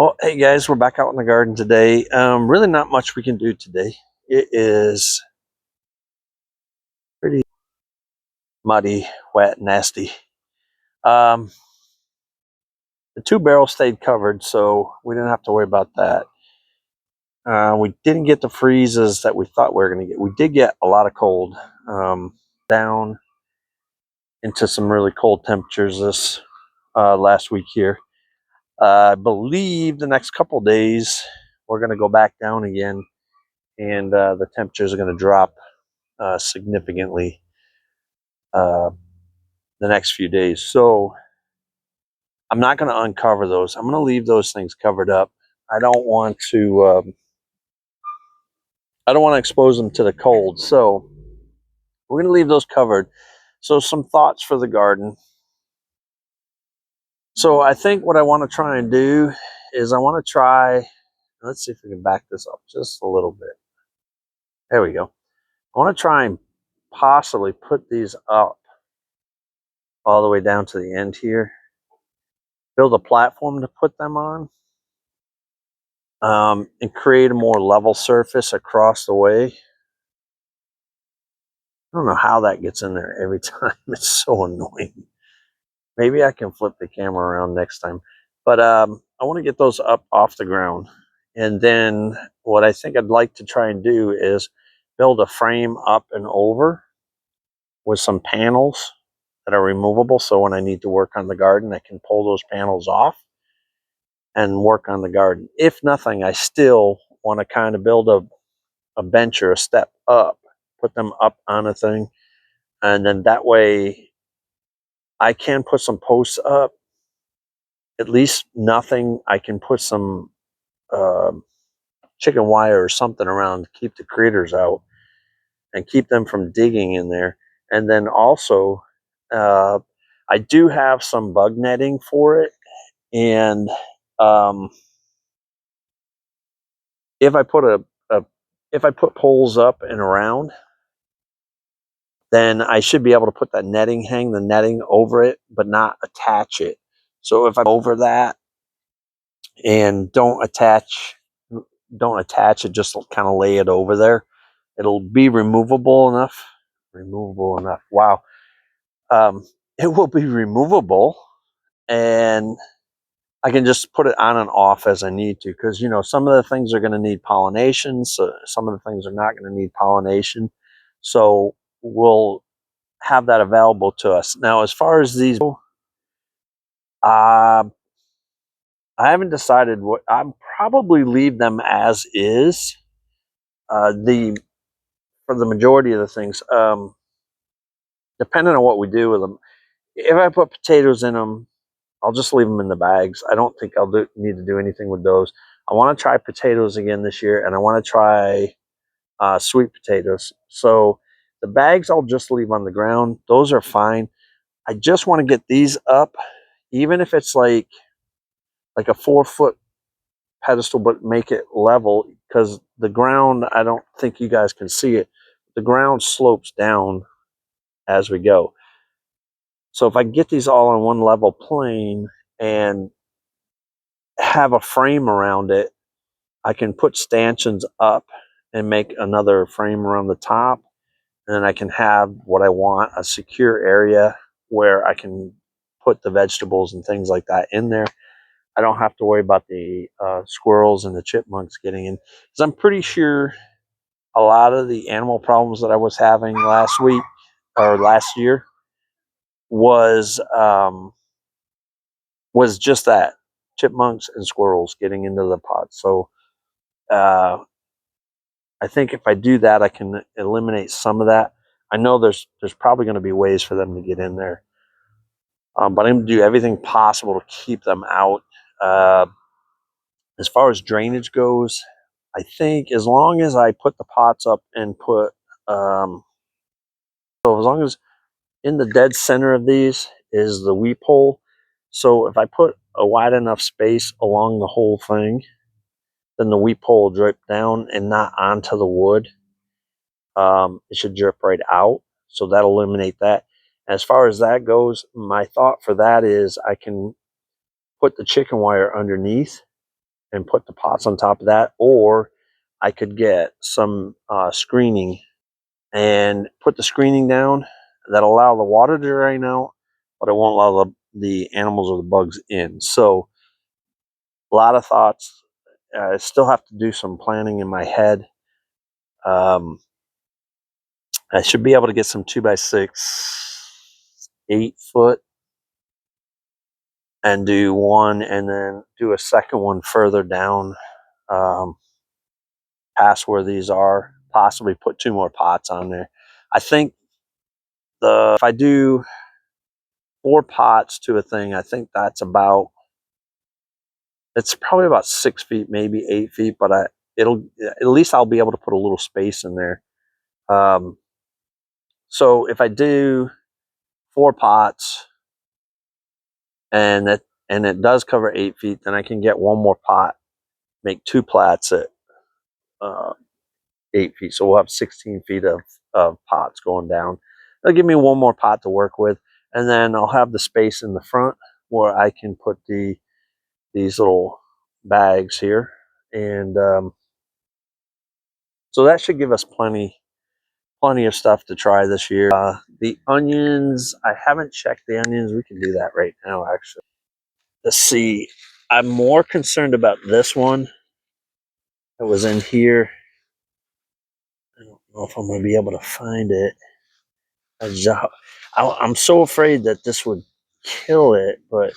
Well, hey guys, we're back out in the garden today. Really not much we can do today. It is pretty muddy, wet, nasty. Um, the two barrels stayed covered, so we didn't have to worry about that. We didn't get the freezes that we thought we were going to get. We did get a lot of cold, down into some really cold temperatures this last week here. I believe the next couple days we're going to go back down again, and the temperatures are going to drop significantly the next few days. So I'm not going to uncover those. I'm going to leave those things covered up. I don't want to. I don't want to expose them to the cold. So we're going to leave those covered. So some thoughts for the garden. So I think what I want to try and do is I want to try. Let's see if we can back this up just a little bit. There we go. I want to try and possibly put these up all the way down to the end here. Build a platform to put them on. And create a more level surface across the way. I don't know how that gets in there every time. It's so annoying. Maybe I can flip the camera around next time. But I want to get those up off the ground. And then what I think I'd like to try and do is build a frame up and over with some panels that are removable. So when I need to work on the garden, I can pull those panels off and work on the garden. If nothing, I still want to kind of build a bench or a step up, put them up on a thing, and then that way I can put some posts up. At least nothing. I can put some chicken wire or something around to keep the critters out and keep them from digging in there. And then also, I do have some bug netting for it, and if I put if I put poles up and around, then I should be able to put that netting, hang the netting over it, but not attach it. So if I'm over that and don't attach it, just kind of lay it over there, it'll be removable enough. Wow. It will be removable, and I can just put it on and off as I need to, because some of the things are going to need pollination, so some of the things are not going to need pollination. So we'll have that available to us. Now, as far as these go, I haven't decided what. I'm probably leave them as is. For the majority of the things, depending on what we do with them. If I put potatoes in them, I'll just leave them in the bags. I don't think I'll need to do anything with those. I want to try potatoes again this year, and I want to try sweet potatoes. So the bags I'll just leave on the ground. Those are fine. I just want to get these up, even if it's like a 4-foot pedestal, but make it level, because the ground, I don't think you guys can see it. The ground slopes down as we go. So if I get these all on one level plane and have a frame around it, I can put stanchions up and make another frame around the top. And then I can have what I want, a secure area where I can put the vegetables and things like that in there. I don't have to worry about the squirrels and the chipmunks getting in. Because I'm pretty sure a lot of the animal problems that I was having last week or last year was just that, chipmunks and squirrels getting into the pot. So I think if I do that, I can eliminate some of that. I know there's probably going to be ways for them to get in there, but I'm going to do everything possible to keep them out. As far as drainage goes, I think as long as I put the pots up and put, so as long as in the dead center of these is the weep hole. So if I put a wide enough space along the whole thing, then the weep hole will drip down and not onto the wood. It should drip right out. So that'll eliminate that. As far as that goes, my thought for that is I can put the chicken wire underneath and put the pots on top of that, or I could get some screening and put the screening down that allow the water to drain out, but it won't allow the animals or the bugs in. So a lot of thoughts. I still have to do some planning in my head. I should be able to get some 2x6, 8 foot, and do one, and then do a second one further down, past where these are. Possibly put 2 more pots on there. I think if I do 4 pots to a thing, I think it's probably about 6 feet, maybe 8 feet, but it'll at least I'll be able to put a little space in there. So if I do 4 pots and it does cover 8 feet, then I can get 1 more pot, make 2 plats at 8 feet. So we'll have 16 feet of pots going down. That'll give me 1 more pot to work with, and then I'll have the space in the front where I can put these little bags here, and so that should give us plenty of stuff to try this year. The onions, I haven't checked the onions. We can do that right now, actually. Let's see. I'm more concerned about this one that was in here. I don't know if I'm going to be able to find it. I'm so afraid that this would kill it, but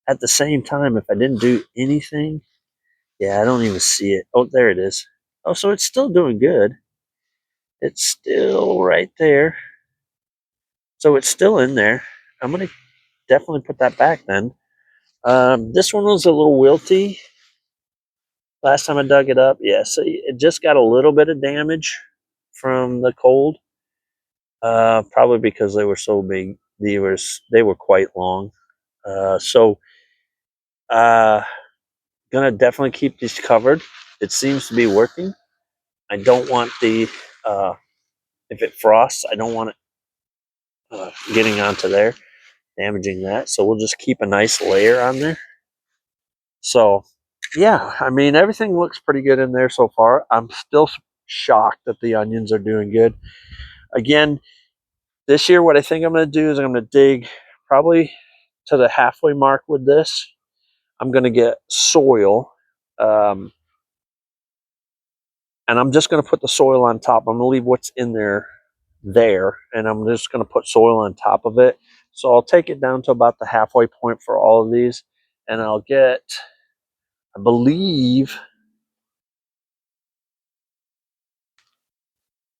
at the same time, if I didn't do anything, yeah, I don't even see it. Oh, there it is. Oh, so it's still doing good. It's still right there. So it's still in there. I'm going to definitely put that back then. This one was a little wilty last time I dug it up. Yeah, so it just got a little bit of damage from the cold. Probably because they were so big. They were quite long. So gonna definitely keep these covered. It seems to be working. I don't want if it frosts, I don't want it getting onto there, damaging that. So we'll just keep a nice layer on there. So yeah, I mean, everything looks pretty good in there so far. I'm still shocked that the onions are doing good. Again, this year, what I think I'm going to do is I'm going to dig probably to the halfway mark with this. I'm going to get soil, and I'm just going to put the soil on top. I'm going to leave what's in there, and I'm just going to put soil on top of it. So I'll take it down to about the halfway point for all of these, and I'll get, I believe,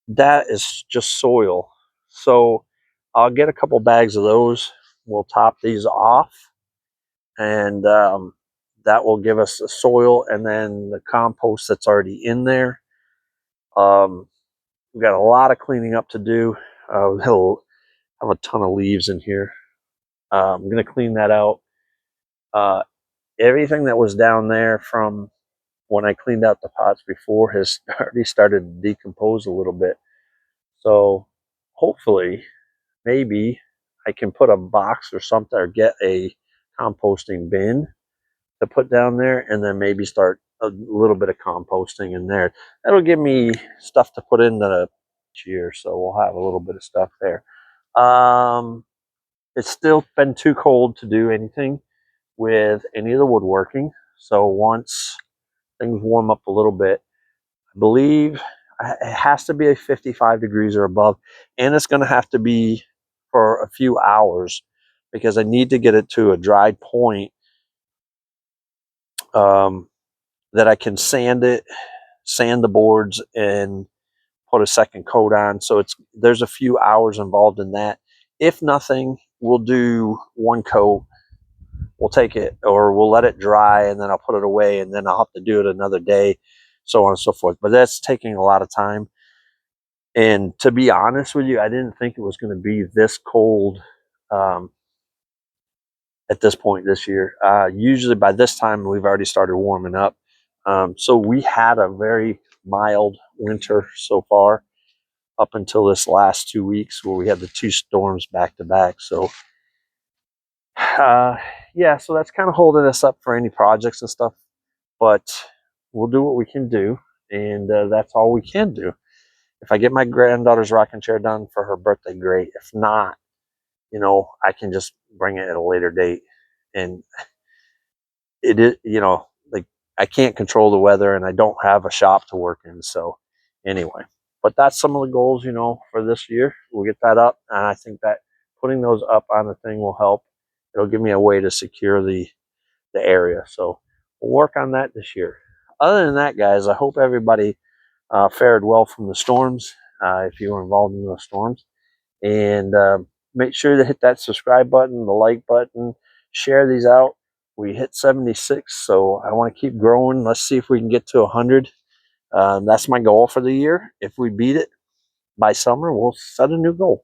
that is just soil. So I'll get a couple bags of those. We'll top these off, and that will give us the soil and then the compost that's already in there. We've got a lot of cleaning up to do. We'll have a ton of leaves in here. I'm going to clean that out. Everything that was down there from when I cleaned out the pots before has already started to decompose a little bit. So hopefully, maybe I can put a box or something, or get a composting bin to put down there, and then maybe start a little bit of composting in there. That'll give me stuff to put in the year, so we'll have a little bit of stuff there. It's still been too cold to do anything with any of the woodworking, so once things warm up a little bit, I believe it has to be a 55 degrees or above, and it's going to have to be for a few hours because I need to get it to a dried point, that I can sand the boards, and put a second coat on. So there's a few hours involved in that. If nothing, we'll do 1 coat. We'll take it, or we'll let it dry, and then I'll put it away, and then I'll have to do it another day, so on and so forth. But that's taking a lot of time. And to be honest with you, I didn't think it was going to be this cold at this point this year. Usually by this time, we've already started warming up. So we had a very mild winter so far, up until this last 2 weeks where we had the 2 storms back to back. So yeah, so that's kind of holding us up for any projects and stuff. but we'll do what we can do, and that's all we can do. If I get my granddaughter's rocking chair done for her birthday, great. If not, you know, I can just bring it at a later date. And it is, you know, like I can't control the weather and I don't have a shop to work in. So anyway, but that's some of the goals, you know, for this year. We'll get that up. And I think that putting those up on the thing will help. It'll give me a way to secure the area. So we'll work on that this year. Other than that, guys, I hope everybody fared well from the storms. If you were involved in those storms, and make sure to hit that subscribe button, the like button, share these out. We hit 76, so I want to keep growing. Let's see if we can get to 100. That's my goal for the year. If we beat it by summer, we'll set a new goal.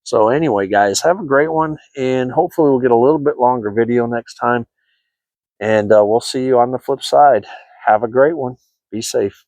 So anyway, guys, have a great one, and hopefully we'll get a little bit longer video next time, and we'll see you on the flip side. Have a great one. Be safe.